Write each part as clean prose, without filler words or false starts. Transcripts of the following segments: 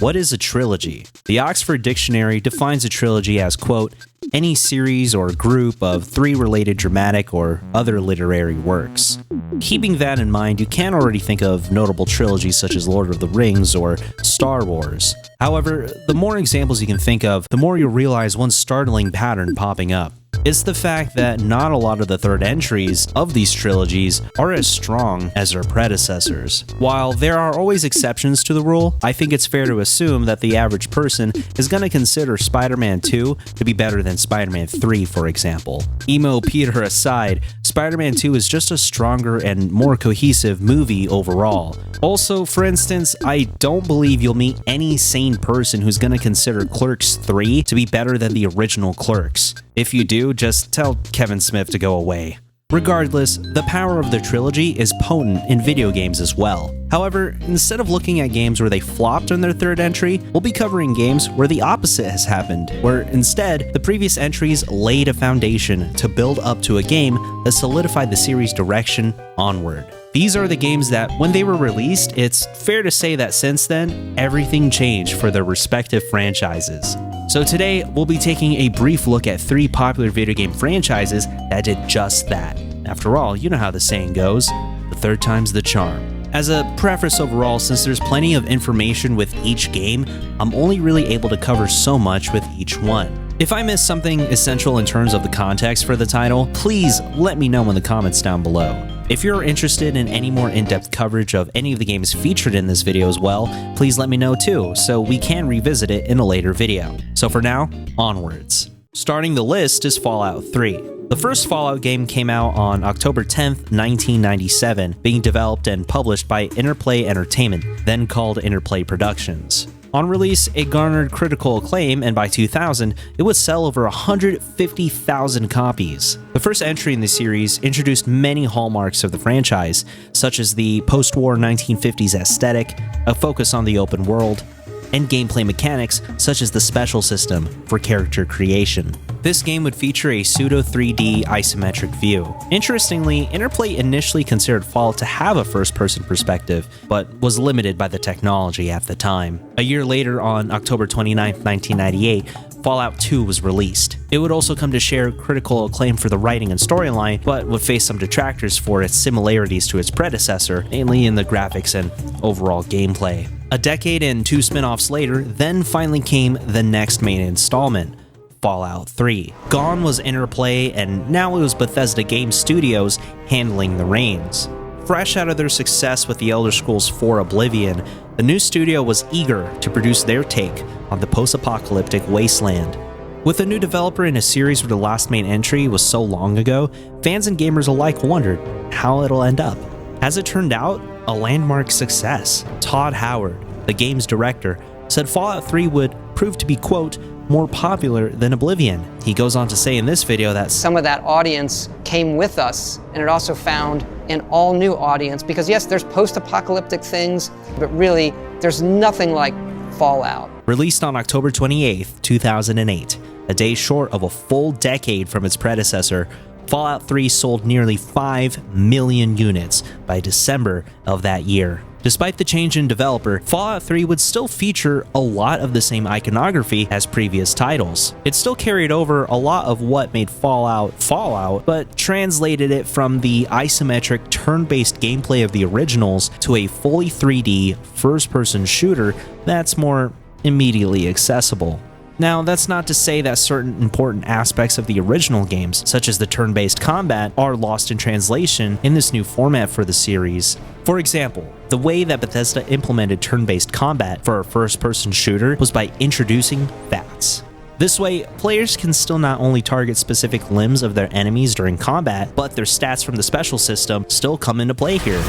What is a trilogy? The Oxford Dictionary defines a trilogy as, quote, any series or group of 3 related dramatic or other literary works. Keeping that in mind, you can already think of notable trilogies such as Lord of the Rings or Star Wars. However, the more examples you can think of, the more you'll realize one startling pattern popping up. It's the fact that not a lot of the third entries of these trilogies are as strong as their predecessors. While there are always exceptions to the rule, I think it's fair to assume that the average person is going to consider Spider-Man 2 to be better than Spider-Man 3, for example. Emo Peter aside, Spider-Man 2 is just a stronger and more cohesive movie overall. Also, for instance, I don't believe you'll meet any sane person who's going to consider Clerks 3 to be better than the original Clerks. If you do, just tell Kevin Smith to go away. Regardless, the power of the trilogy is potent in video games as well. However, instead of looking at games where they flopped on their third entry, we'll be covering games where the opposite has happened, where instead, the previous entries laid a foundation to build up to a game that solidified the series' direction onward. These are the games that, when they were released, it's fair to say that since then, everything changed for their respective franchises. So today, we'll be taking a brief look at 3 popular video game franchises that did just that. After all, you know how the saying goes, the third time's the charm. As a preface overall, since there's plenty of information with each game, I'm only really able to cover so much with each one. If I missed something essential in terms of the context for the title, please let me know in the comments down below. If you're interested in any more in-depth coverage of any of the games featured in this video as well, please let me know too, so we can revisit it in a later video. So for now, onwards. Starting the list is Fallout 3. The first Fallout game came out on October 10th, 1997, being developed and published by Interplay Entertainment, then called Interplay Productions. On release, it garnered critical acclaim, and by 2000, it would sell over 150,000 copies. The first entry in the series introduced many hallmarks of the franchise, such as the post-war 1950s aesthetic, a focus on the open world, and gameplay mechanics such as the special system for character creation. This game would feature a pseudo 3D isometric view. Interestingly, Interplay initially considered Fallout to have a first-person perspective, but was limited by the technology at the time. A year later, on October 29, 1998, Fallout 2 was released. It would also come to share critical acclaim for the writing and storyline, but would face some detractors for its similarities to its predecessor, mainly in the graphics and overall gameplay. A decade and 2 spin-offs later, then finally came the next main installment, Fallout 3. Gone was Interplay, and now it was Bethesda Game Studios handling the reins. Fresh out of their success with the Elder Scrolls IV Oblivion, the new studio was eager to produce their take on the post-apocalyptic wasteland. With a new developer in a series where the last main entry was so long ago, fans and gamers alike wondered how it'll end up. As it turned out, a landmark success. Todd Howard, the game's director, said Fallout 3 would prove to be, quote, more popular than Oblivion. He goes on to say in this video that some of that audience came with us, and it also found an all-new audience, because yes, there's post-apocalyptic things, but really, there's nothing like Fallout. Released on October 28th, 2008, a day short of a full decade from its predecessor, Fallout 3 sold nearly 5 million units by December of that year. Despite the change in developer, Fallout 3 would still feature a lot of the same iconography as previous titles. It still carried over a lot of what made Fallout Fallout, but translated it from the isometric turn-based gameplay of the originals to a fully 3D first-person shooter that's more immediately accessible. Now, that's not to say that certain important aspects of the original games, such as the turn-based combat, are lost in translation in this new format for the series. For example, the way that Bethesda implemented turn-based combat for a first-person shooter was by introducing VATS. This way, players can still not only target specific limbs of their enemies during combat, but their stats from the special system still come into play here.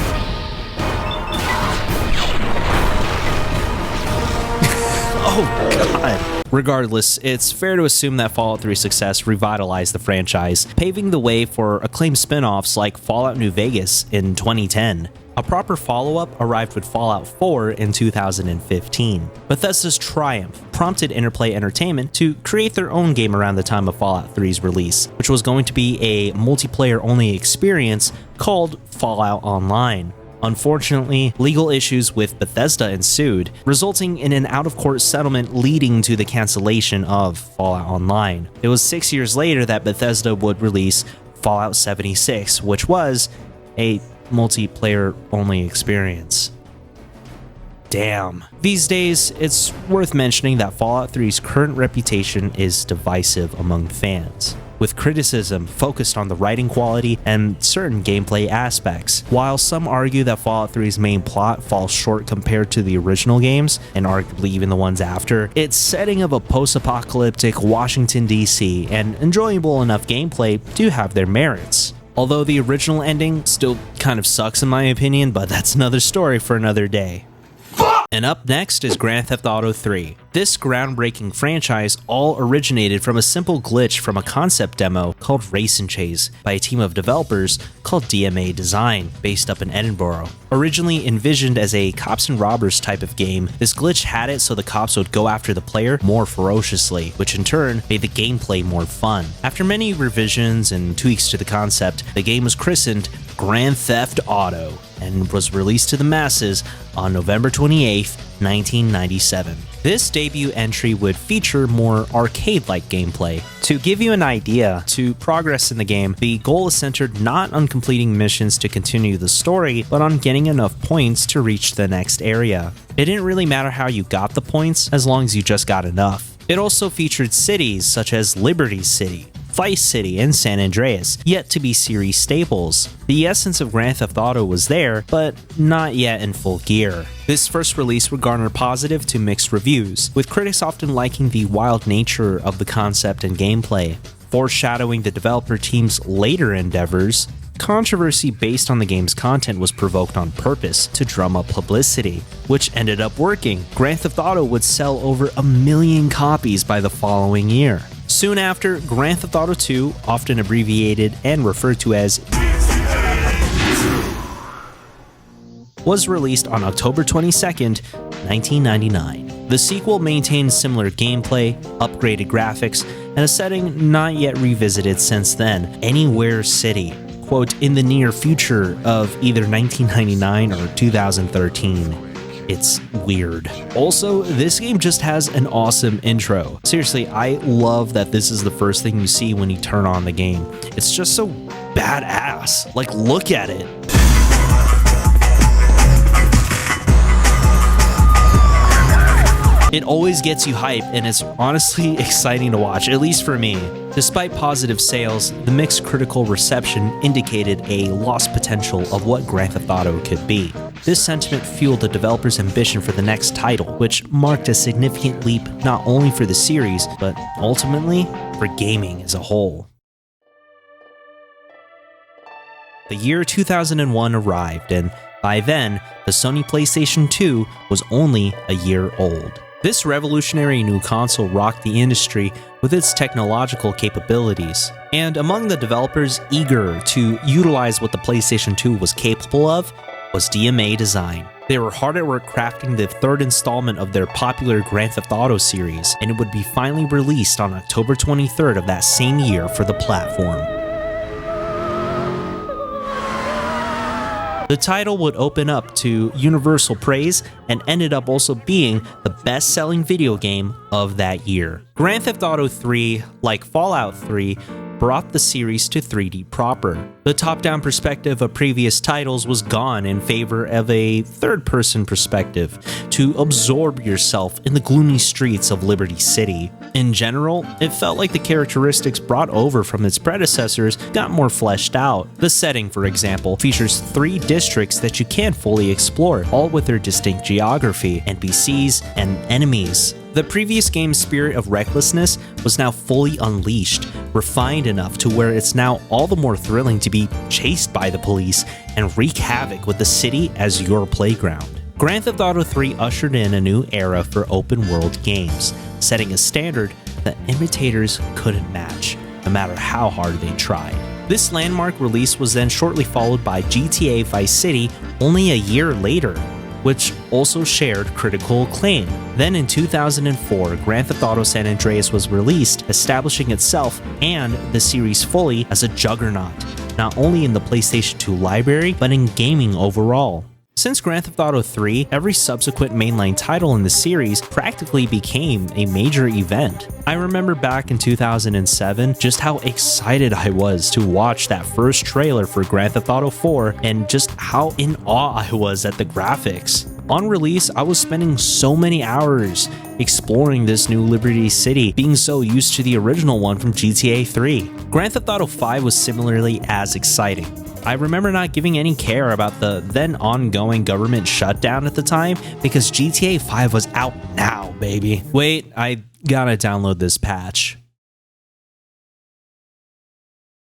Oh god. Regardless, it's fair to assume that Fallout 3's success revitalized the franchise, paving the way for acclaimed spin-offs like Fallout New Vegas in 2010. A proper follow-up arrived with Fallout 4 in 2015. Bethesda's triumph prompted Interplay Entertainment to create their own game around the time of Fallout 3's release, which was going to be a multiplayer-only experience called Fallout Online. Unfortunately, legal issues with Bethesda ensued, resulting in an out-of-court settlement leading to the cancellation of Fallout Online. It was 6 years later that Bethesda would release Fallout 76, which was a multiplayer-only experience. Damn. These days, it's worth mentioning that Fallout 3's current reputation is divisive among fans, with criticism focused on the writing quality and certain gameplay aspects. While some argue that Fallout 3's main plot falls short compared to the original games, and arguably even the ones after, its setting of a post-apocalyptic Washington, D.C. and enjoyable enough gameplay do have their merits. Although the original ending still kind of sucks in my opinion, but that's another story for another day. And up next is Grand Theft Auto 3. This groundbreaking franchise all originated from a simple glitch from a concept demo called Race and Chase by a team of developers called DMA Design, based up in Edinburgh. Originally envisioned as a cops and robbers type of game, this glitch had it so the cops would go after the player more ferociously, which in turn made the gameplay more fun. After many revisions and tweaks to the concept, the game was christened Grand Theft Auto and was released to the masses on November 28, 1997. This debut entry would feature more arcade-like gameplay. To give you an idea, to progress in the game, the goal is centered not on completing missions to continue the story, but on getting enough points to reach the next area. It didn't really matter how you got the points, as long as you just got enough. It also featured cities such as Liberty City, Vice City, and San Andreas, yet to be series staples. The essence of Grand Theft Auto was there, but not yet in full gear. This first release would garner positive to mixed reviews, with critics often liking the wild nature of the concept and gameplay. Foreshadowing the developer team's later endeavors, controversy based on the game's content was provoked on purpose to drum up publicity, which ended up working. Grand Theft Auto would sell over 1 million copies by the following year. Soon after, Grand Theft Auto 2, often abbreviated and referred to as was released on October 22nd, 1999. The sequel maintained similar gameplay, upgraded graphics, and a setting not yet revisited since then, Anywhere City, quote, in the near future of either 1999 or 2013. It's weird. Also, this game just has an awesome intro. Seriously, I love that this is the first thing you see when you turn on the game. It's just so badass. Like, look at it. It always gets you hype, and it's honestly exciting to watch, at least for me. Despite positive sales, the mixed critical reception indicated a lost potential of what Grand Theft Auto could be. This sentiment fueled the developer's ambition for the next title, which marked a significant leap not only for the series, but ultimately for gaming as a whole. The year 2001 arrived, and by then, the Sony PlayStation 2 was only a year old. This revolutionary new console rocked the industry with its technological capabilities, and among the developers eager to utilize what the PlayStation 2 was capable of was DMA Design. They were hard at work crafting the third installment of their popular Grand Theft Auto series, and it would be finally released on October 23rd of that same year for the platform. The title would open up to universal praise and ended up also being the best-selling video game of that year. Grand Theft Auto 3, like Fallout 3, brought the series to 3D proper. The top-down perspective of previous titles was gone in favor of a third-person perspective to absorb yourself in the gloomy streets of Liberty City. In general, it felt like the characteristics brought over from its predecessors got more fleshed out. The setting, for example, features 3 districts that you can't fully explore, all with their distinct geography, NPCs, and enemies. The previous game's spirit of recklessness was now fully unleashed, refined enough to where it's now all the more thrilling to be chased by the police and wreak havoc with the city as your playground. Grand Theft Auto 3 ushered in a new era for open-world games, setting a standard that imitators couldn't match, no matter how hard they tried. This landmark release was then shortly followed by GTA Vice City only a year later, which also shared critical acclaim. Then in 2004, Grand Theft Auto San Andreas was released, establishing itself and the series fully as a juggernaut, not only in the PlayStation 2 library, but in gaming overall. Since Grand Theft Auto 3, every subsequent mainline title in the series practically became a major event. I remember back in 2007 just how excited I was to watch that first trailer for Grand Theft Auto 4 and just how in awe I was at the graphics. On release, I was spending so many hours exploring this new Liberty City, being so used to the original one from GTA 3. Grand Theft Auto 5 was similarly as exciting. I remember not giving any care about the then ongoing government shutdown at the time because GTA 5 was out now, baby. Wait, I gotta download this patch.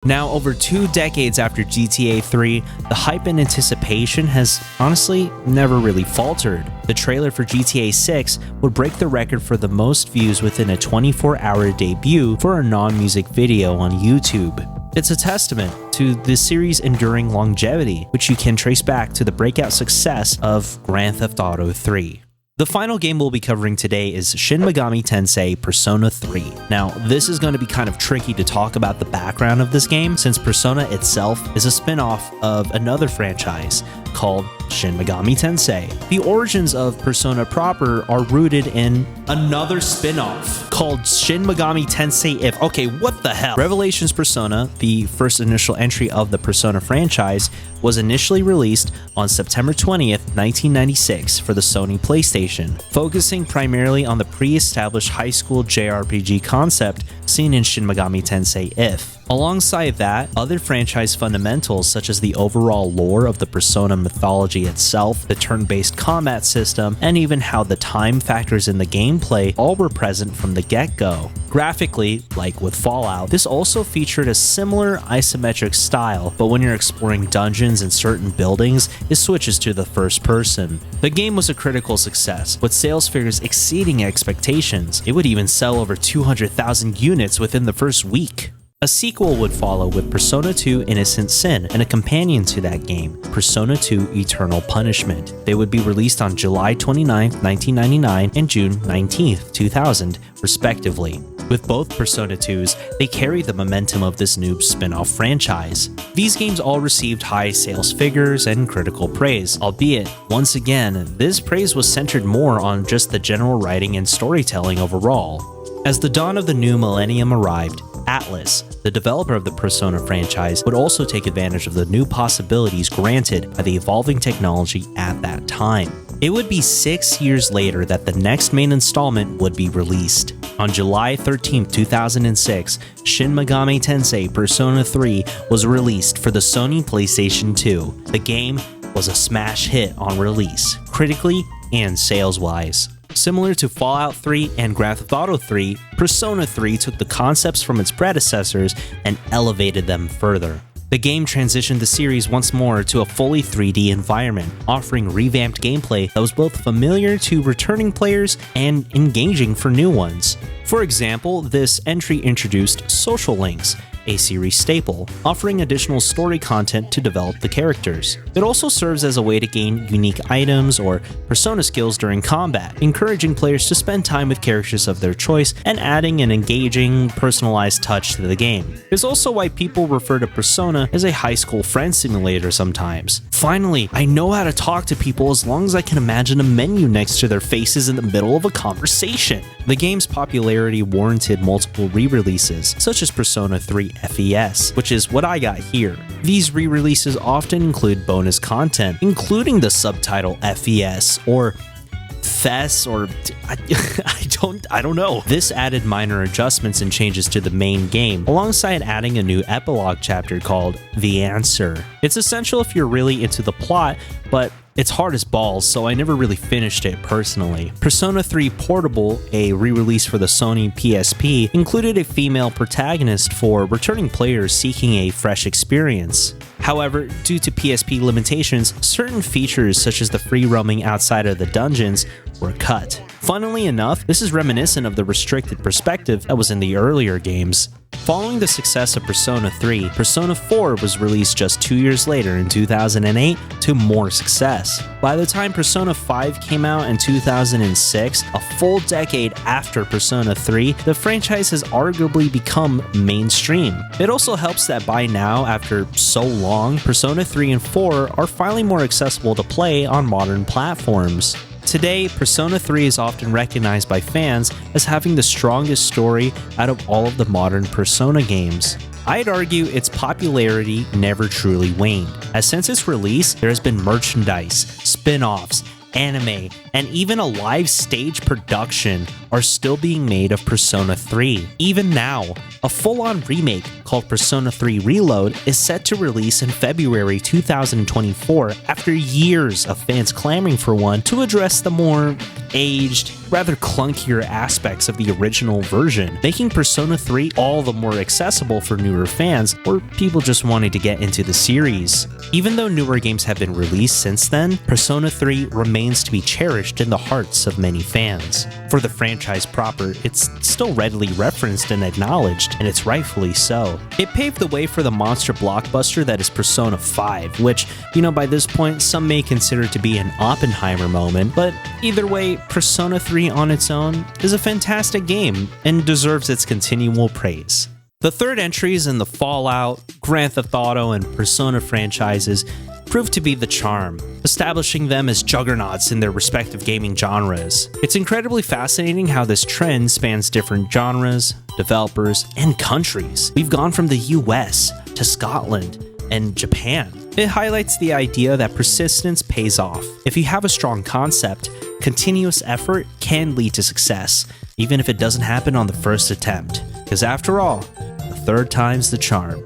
Now, over 2 decades after GTA 3, the hype and anticipation has honestly never really faltered. The trailer for GTA 6 would break the record for the most views within a 24-hour debut for a non-music video on YouTube. It's a testament to the series' enduring longevity, which you can trace back to the breakout success of Grand Theft Auto 3. The final game we'll be covering today is Shin Megami Tensei Persona 3. Now, this is going to be kind of tricky to talk about the background of this game since Persona itself is a spin-off of another franchise called Shin Megami Tensei. The origins of Persona proper are rooted in another spin-off called Shin Megami Tensei If. Okay, what the hell? Revelations Persona, the first initial entry of the Persona franchise, was initially released on September 20th, 1996 for the Sony PlayStation, focusing primarily on the pre-established high school JRPG concept seen in Shin Megami Tensei If. Alongside that, other franchise fundamentals such as the overall lore of the Persona mythology itself, the turn-based combat system, and even how the time factors in the gameplay all were present from the get-go. Graphically, like with Fallout, this also featured a similar isometric style, but when you're exploring dungeons and certain buildings, it switches to the first person. The game was a critical success, with sales figures exceeding expectations. It would even sell over 200,000 units within the first week. A sequel would follow with Persona 2 Innocent Sin and a companion to that game, Persona 2 Eternal Punishment. They would be released on July 29, 1999 and June 19, 2000, respectively. With both Persona 2s, they carry the momentum of this new spin-off franchise. These games all received high sales figures and critical praise, albeit, once again, this praise was centered more on just the general writing and storytelling overall. As the dawn of the new millennium arrived, Atlas, the developer of the Persona franchise, would also take advantage of the new possibilities granted by the evolving technology at that time. It would be 6 years later that the next main installment would be released. On July 13, 2006, Shin Megami Tensei Persona 3 was released for the Sony PlayStation 2. The game was a smash hit on release, critically and sales-wise. Similar to Fallout 3 and Grand Theft Auto 3, Persona 3 took the concepts from its predecessors and elevated them further. The game transitioned the series once more to a fully 3D environment, offering revamped gameplay that was both familiar to returning players and engaging for new ones. For example, this entry introduced social links, a series staple, offering additional story content to develop the characters. It also serves as a way to gain unique items or persona skills during combat, encouraging players to spend time with characters of their choice and adding an engaging, personalized touch to the game. It's also why people refer to Persona as a high school friend simulator sometimes. Finally, I know how to talk to people as long as I can imagine a menu next to their faces in the middle of a conversation. The game's popularity warranted multiple re-releases, such as Persona 3 FES, which is what I got here. These re-releases often include bonus content, including the subtitle FES or FES or I don't know. This added minor adjustments and changes to the main game, alongside adding a new epilogue chapter called The Answer. It's essential if you're really into the plot, but it's hard as balls, so I never really finished it personally. Persona 3 Portable, a re-release for the Sony PSP, included a female protagonist for returning players seeking a fresh experience. However, due to PSP limitations, certain features such as the free roaming outside of the dungeons were cut. Funnily enough, this is reminiscent of the restricted perspective that was in the earlier games. Following the success of Persona 3, Persona 4 was released just 2 years later in 2008 to more success. By the time Persona 5 came out in 2006, a full decade after Persona 3, the franchise has arguably become mainstream. It also helps that by now, after so long, Persona 3 and 4 are finally more accessible to play on modern platforms. Today, Persona 3 is often recognized by fans as having the strongest story out of all of the modern Persona games. I'd argue its popularity never truly waned, as since its release, there has been merchandise, spin-offs, anime, and even a live stage production are still being made of Persona 3. Even now, a full-on remake called Persona 3 Reload is set to release in February 2024 after years of fans clamoring for one to address the more aged, rather clunkier aspects of the original version, making Persona 3 all the more accessible for newer fans or people just wanting to get into the series. Even though newer games have been released since then, Persona 3 remains to be cherished in the hearts of many fans. For the franchise proper, it's still readily referenced and acknowledged, and it's rightfully so. It paved the way for the monster blockbuster that is Persona 5, which, by this point, some may consider to be an Oppenheimer moment, but either way, Persona 3 on its own is a fantastic game and deserves its continual praise. The third entries in the Fallout, Grand Theft Auto, and Persona franchises proved to be the charm, establishing them as juggernauts in their respective gaming genres. It's incredibly fascinating how this trend spans different genres, developers, and countries. We've gone from the US to Scotland and Japan. It highlights the idea that persistence pays off. If you have a strong concept, continuous effort can lead to success, even if it doesn't happen on the first attempt. Because after all, the third time's the charm.